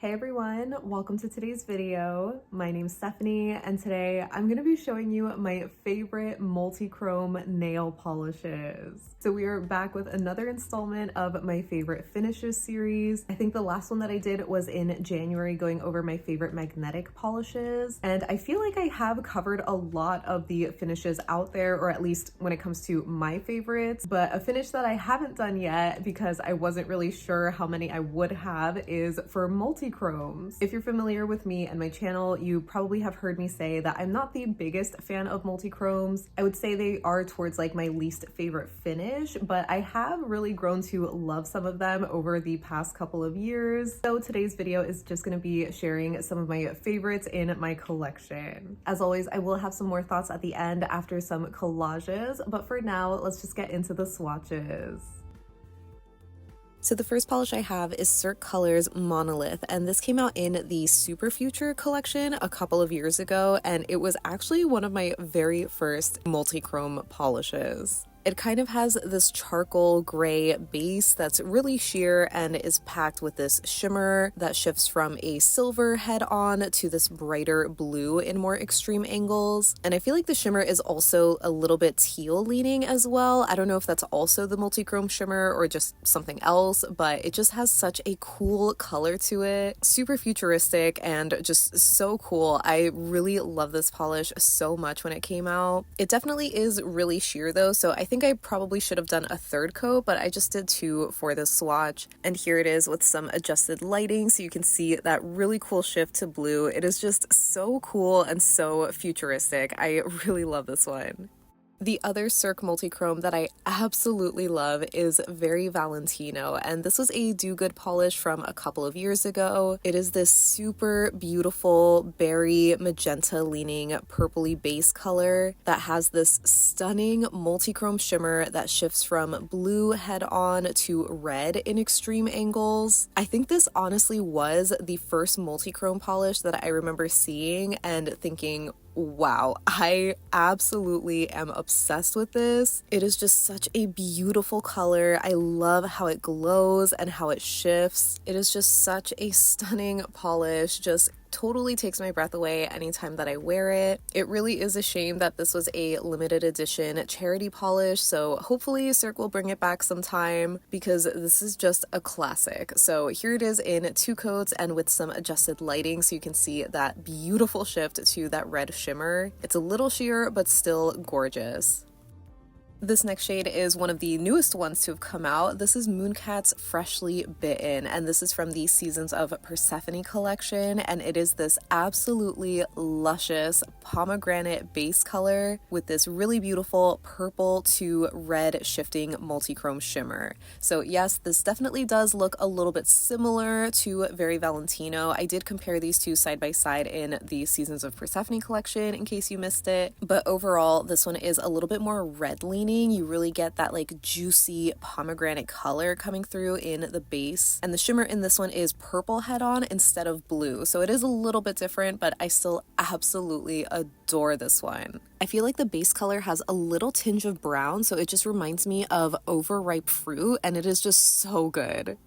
Hey everyone, welcome to today's video. My name's Stephanie and today I'm going to be showing you my favorite multi-chrome nail polishes. So we are back with another installment of my favorite finishes series. I think the last one that I did was in January, going over my favorite magnetic polishes, and I feel like I have covered a lot of the finishes out there, or at least when it comes to my favorites. But a finish that I haven't done yet because I wasn't really sure how many I would have is for multi-chromes. If you're familiar with me and my channel, you probably have heard me say that I'm not the biggest fan of multi-chromes. I would say they are towards like my least favorite finish, but I have really grown to love some of them over the past couple of years. So today's video is just going to be sharing some of my favorites in my collection. As always, I will have some more thoughts at the end after some collages, but for now, let's just get into the swatches. So the first polish I have is Cirque Colors Monolith, and this came out in the Super Future collection a couple of years ago, and it was actually one of my very first multi-chrome polishes. It kind of has this charcoal gray base that's really sheer and is packed with this shimmer that shifts from a silver head on to this brighter blue in more extreme angles. And I feel like the shimmer is also a little bit teal leaning as well. I don't know if that's also the multi-chrome shimmer or just something else, but it just has such a cool color to it. Super futuristic and just so cool. I really love this polish so much when it came out. It definitely is really sheer though, so I think I probably should have done a third coat, but I just did two for this swatch. And here it is with some adjusted lighting so you can see that really cool shift to blue. It is just so cool and so futuristic. I really love this one. The other Cirque multi-chrome that I absolutely love is Very Valentino, and this was a do-good polish from a couple of years ago. It is this super beautiful berry magenta leaning purpley base color that has this stunning multi-chrome shimmer that shifts from blue head-on to red in extreme angles. I think this honestly was the first multi-chrome polish that I remember seeing and thinking, wow, I absolutely am obsessed with this. It is just such a beautiful color. I love how it glows and how it shifts. It is just such a stunning polish, just totally takes my breath away anytime that I wear it. It really is a shame that this was a limited edition charity polish, so hopefully Cirque will bring it back sometime because this is just a classic. So here it is in two coats and with some adjusted lighting so you can see that beautiful shift to that red shimmer. It's a little sheer but still gorgeous. This next shade is one of the newest ones to have come out. This is Mooncat's Freshly Bitten, and this is from the Seasons of Persephone collection, and it is this absolutely luscious pomegranate base color with this really beautiful purple to red shifting multi-chrome shimmer. So yes, this definitely does look a little bit similar to Very Valentino. I did compare these two side by side in the Seasons of Persephone collection in case you missed it, but overall this one is a little bit more red leaning. You really get that like juicy pomegranate color coming through in the base, and the shimmer in this one is purple head on instead of blue, so it is a little bit different, but I still absolutely adore this one. I feel like the base color has a little tinge of brown, so it just reminds me of overripe fruit, and it is just so good.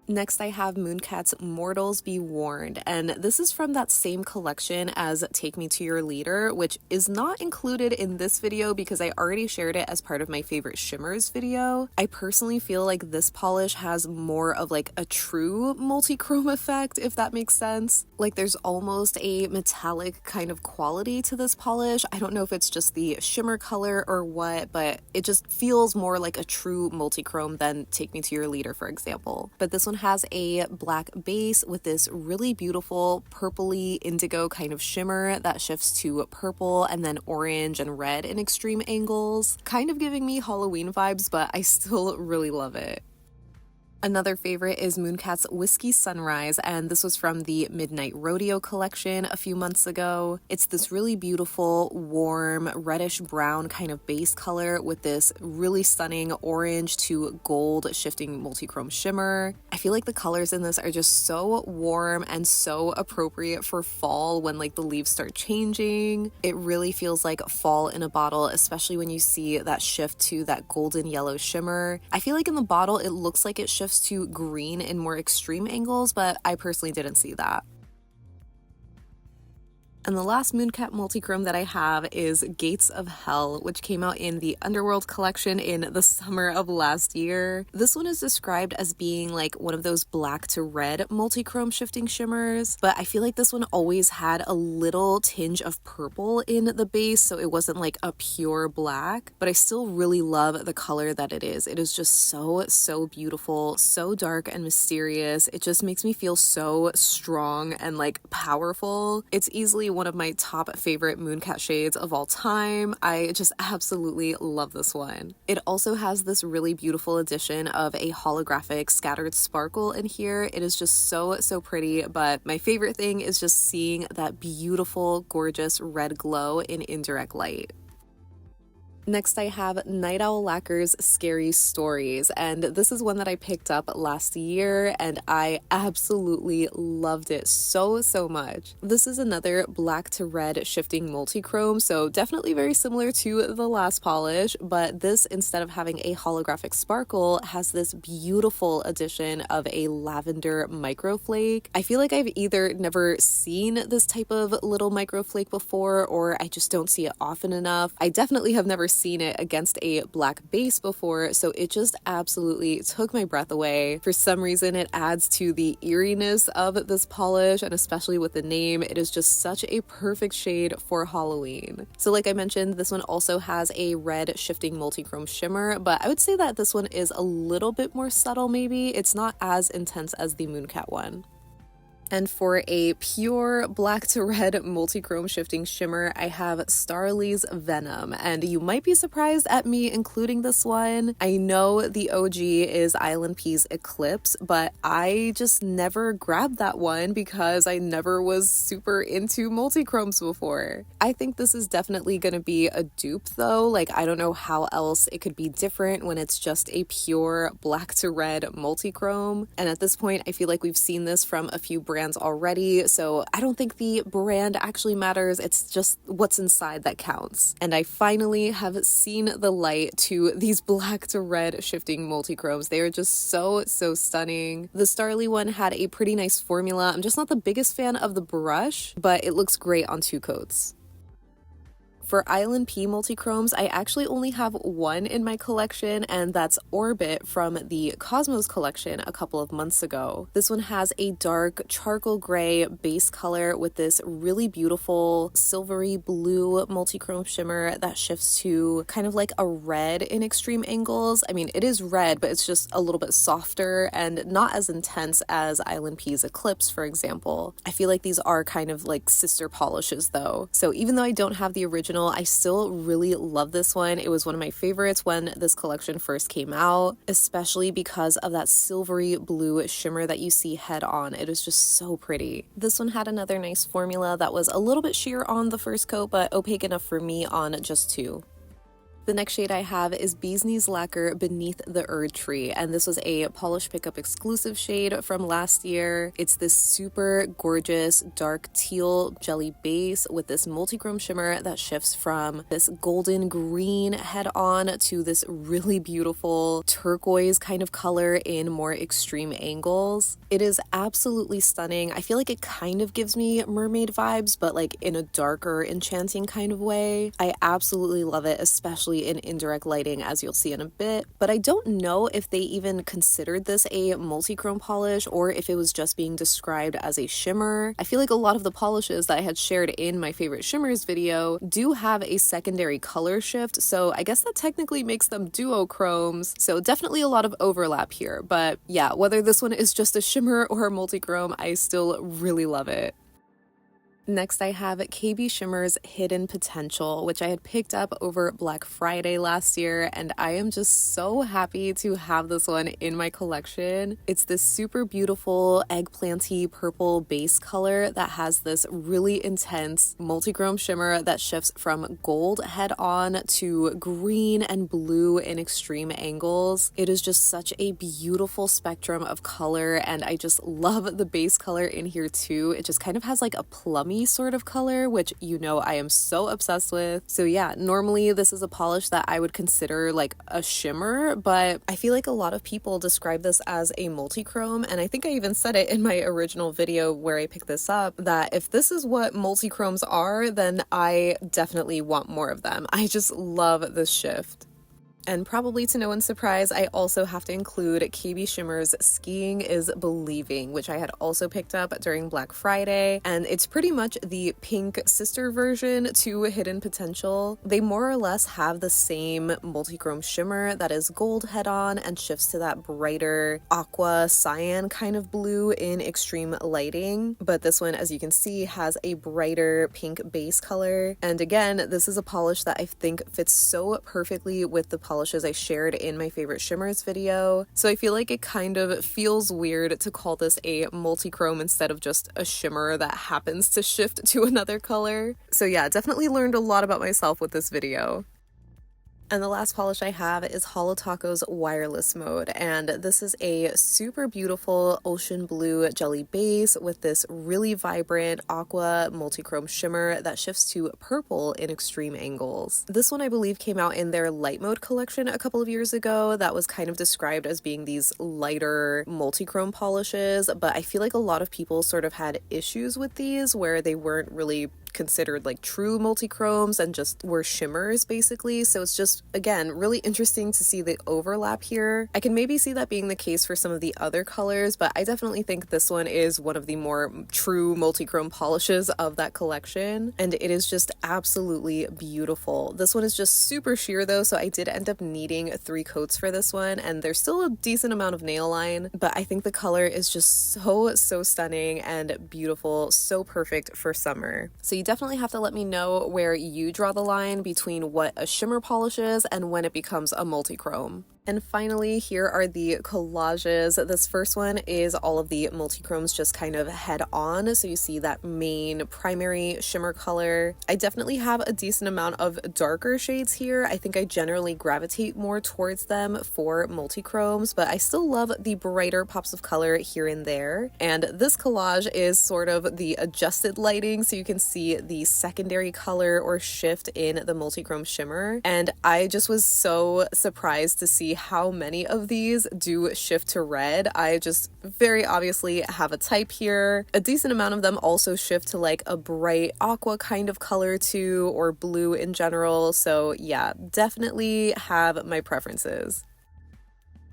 Next, I have Mooncat's Mortals Be Warned, and this is from that same collection as Take Me to Your Leader, which is not included in this video because I already shared it as part of my favorite shimmers video. I personally feel like this polish has more of like a true multi-chrome effect, if that makes sense. Like there's almost a metallic kind of quality to this polish. I don't know if it's just the shimmer color or what, but it just feels more like a true multi-chrome than Take Me to Your Leader, for example. But this one has a black base with this really beautiful purpley indigo kind of shimmer that shifts to purple and then orange and red in extreme angles, kind of giving me Halloween vibes, but I still really love it. Another favorite is Mooncat's Whiskey Sunrise, and this was from the Midnight Rodeo collection a few months ago. It's this really beautiful, warm, reddish brown kind of base color with this really stunning orange to gold shifting multi-chrome shimmer. I feel like the colors in this are just so warm and so appropriate for fall when like the leaves start changing. It really feels like fall in a bottle, especially when you see that shift to that golden yellow shimmer. I feel like in the bottle it looks like it shifts shifts to green in more extreme angles, but I personally didn't see that. And the last Mooncat multichrome that I have is Gates of Hell, which came out in the Underworld collection in the summer of last year. This one is described as being like one of those black to red multichrome shifting shimmers, but I feel like this one always had a little tinge of purple in the base, so it wasn't like a pure black, but I still really love the color that it is. It is just so beautiful, so dark and mysterious. It just makes me feel so strong and like powerful. It's easily one of my top favorite Mooncat shades of all time. I just absolutely love this one. It also has this really beautiful addition of a holographic scattered sparkle in here. It is just so pretty, but my favorite thing is just seeing that beautiful, gorgeous red glow in indirect light. Next, I have Night Owl Lacquer's Scary Stories, and this is one that I picked up last year, and I absolutely loved it so much. This is another black to red shifting multichrome, so definitely very similar to the last polish, but this, instead of having a holographic sparkle, has this beautiful addition of a lavender microflake. I feel like I've either never seen this type of little microflake before, or I just don't see it often enough. I definitely have never seen it against a black base before, so it just absolutely took my breath away. For some reason, it adds to the eeriness of this polish, and especially with the name, it is just such a perfect shade for Halloween. So like I mentioned, this one also has a red shifting multichrome shimmer, but I would say that this one is a little bit more subtle maybe. It's not as intense as the Mooncat one. And for a pure black to red multichrome shifting shimmer, I have Starrily's Venom, and you might be surprised at me including this one. I know the OG is ILNP's Eclipse, but I just never grabbed that one because I never was super into multichromes before. I think this is definitely going to be a dupe though. Like, I don't know how else it could be different when it's just a pure black to red multichrome. And at this point, I feel like we've seen this from a few brands already, so I don't think the brand actually matters. It's just what's inside that counts. And I finally have seen the light to these black to red shifting multichromes. They are just so stunning. The Starrily one had a pretty nice formula. I'm just not the biggest fan of the brush, but it looks great on 2 coats. For ILNP multichromes, I actually only have one in my collection, and that's Orbit from the Cosmos collection a couple of months ago. This one has a dark charcoal gray base color with this really beautiful silvery blue multichrome shimmer that shifts to kind of like a red in extreme angles. I mean, it is red, but it's just a little bit softer and not as intense as ILNP's Eclipse, for example. I feel like these are kind of like sister polishes though. So even though I don't have the original, I still really love this one. It was one of my favorites when this collection first came out, especially because of that silvery blue shimmer that you see head on. It is just so pretty. This one had another nice formula that was a little bit sheer on the first coat, but opaque enough for me on just 2. The next shade I have is Bee's Knees Lacquer Beneath the Erdtree, and this was a Polish Pickup exclusive shade from last year. It's this super gorgeous dark teal jelly base with this multichrome shimmer that shifts from this golden green head-on to this really beautiful turquoise kind of color in more extreme angles. It is absolutely stunning. I feel like it kind of gives me mermaid vibes, but like in a darker, enchanting kind of way. I absolutely love it, especially in indirect lighting, as you'll see in a bit. But I don't know if they even considered this a multichrome polish or if it was just being described as a shimmer. I feel like a lot of the polishes that I had shared in my favorite shimmers video do have a secondary color shift, so I guess that technically makes them duochromes. So definitely a lot of overlap here, but yeah, whether this one is just a shimmer or a multichrome, I still really love it. Next, I have KBShimmer's Hidden Potential, which I had picked up over Black Friday last year, and I am just so happy to have this one in my collection. It's this super beautiful eggplanty purple base color that has this really intense multichrome shimmer that shifts from gold head-on to green and blue in extreme angles. It is just such a beautiful spectrum of color, and I just love the base color in here too. It just kind of has like a plummy shiny sort of color, which you know I am so obsessed with. So yeah, normally this is a polish that I would consider like a shimmer, but I feel like a lot of people describe this as a multichrome, and I think I even said it in my original video where I picked this up, that if this is what multichromes are, then I definitely want more of them. I just love this shift. And probably to no one's surprise, I also have to include KBShimmer's Skiing is Believing, which I had also picked up during Black Friday, and it's pretty much the pink sister version to Hidden Potential. They more or less have the same multichrome shimmer that is gold head-on and shifts to that brighter aqua cyan kind of blue in extreme lighting, but this one, as you can see, has a brighter pink base color. And again, this is a polish that I think fits so perfectly with the polishes I shared in my favorite shimmers video, so I feel like it kind of feels weird to call this a multichrome instead of just a shimmer that happens to shift to another color. So yeah, definitely learned a lot about myself with this video. And the last polish I have is Holo Taco's Wireless Mode, and this is a super beautiful ocean blue jelly base with this really vibrant aqua multichrome shimmer that shifts to purple in extreme angles. This one I believe came out in their light mode collection a couple of years ago that was kind of described as being these lighter multichrome polishes, but I feel like a lot of people sort of had issues with these where they weren't really considered like true multichromes and just were shimmers basically. So it's just, again, really interesting to see the overlap here. I can maybe see that being the case for some of the other colors, but I definitely think this one is one of the more true multichrome polishes of that collection, and it is just absolutely beautiful. This one is just super sheer though, so I did end up needing 3 coats for this one, and there's still a decent amount of nail line, but I think the color is just so stunning and beautiful, so perfect for summer. So you definitely have to let me know where you draw the line between what a shimmer polish is and when it becomes a multichrome. And finally, here are the collages. This first one is all of the multichromes just kind of head on. So you see that main primary shimmer color. I definitely have a decent amount of darker shades here. I think I generally gravitate more towards them for multichromes, but I still love the brighter pops of color here and there. And this collage is sort of the adjusted lighting, so you can see the secondary color or shift in the multichrome shimmer. And I just was so surprised to see how many of these do shift to red. I just very obviously have a type here. A decent amount of them also shift to like a bright aqua kind of color too, or blue in general. So yeah, definitely have my preferences.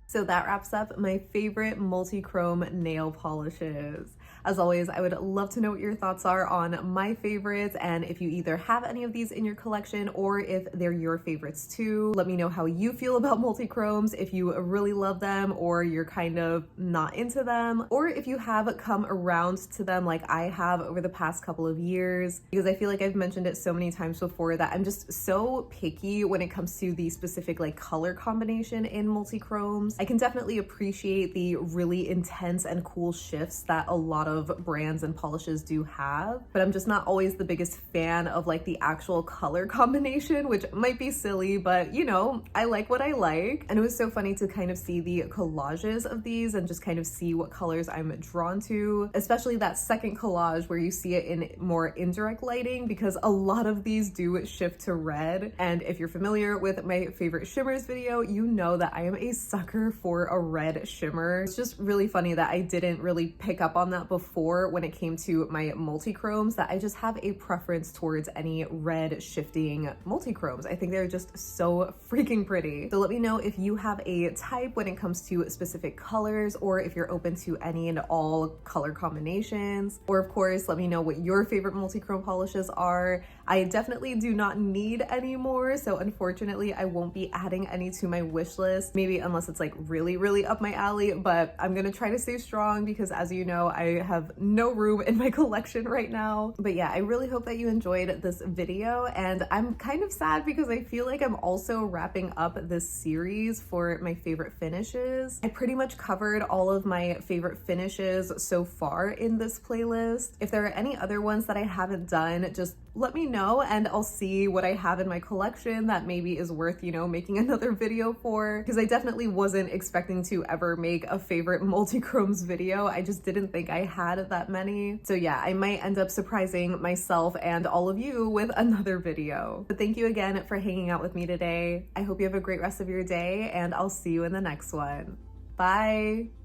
So that wraps up my favorite multichrome nail polishes. As always, I would love to know what your thoughts are on my favorites, and if you either have any of these in your collection or if they're your favorites too. Let me know how you feel about multichromes, if you really love them or you're kind of not into them, or if you have come around to them like I have over the past couple of years, because I feel like I've mentioned it so many times before that I'm just so picky when it comes to the specific like color combination in multichromes. I can definitely appreciate the really intense and cool shifts that a lot of brands and polishes do have, but I'm just not always the biggest fan of like the actual color combination, which might be silly, but you know, I like what I like. And it was so funny to kind of see the collages of these and just kind of see what colors I'm drawn to, especially that second collage where you see it in more indirect lighting, because a lot of these do shift to red. And if you're familiar with my favorite shimmers video, you know that I am a sucker for a red shimmer. It's just really funny that I didn't really pick up on that before when it came to my multichromes, that I just have a preference towards any red shifting multichromes. I think they're just so freaking pretty. So let me know if you have a type when it comes to specific colors, or if you're open to any and all color combinations, or of course let me know what your favorite multichrome polishes are. I definitely do not need any more, so unfortunately I won't be adding any to my wish list, maybe unless it's like really up my alley, but I'm gonna try to stay strong because, as you know, I have no room in my collection right now. But yeah, I really hope that you enjoyed this video, and I'm kind of sad because I feel like I'm also wrapping up this series for my favorite finishes. I pretty much covered all of my favorite finishes so far in this playlist. If there are any other ones that I haven't done, just let me know and I'll see what I have in my collection that maybe is worth, you know, making another video for, because I definitely wasn't expecting to ever make a favorite multichromes video. I just didn't think I had that many. So yeah, I might end up surprising myself and all of you with another video. But thank you again for hanging out with me today. I hope you have a great rest of your day and I'll see you in the next one. Bye.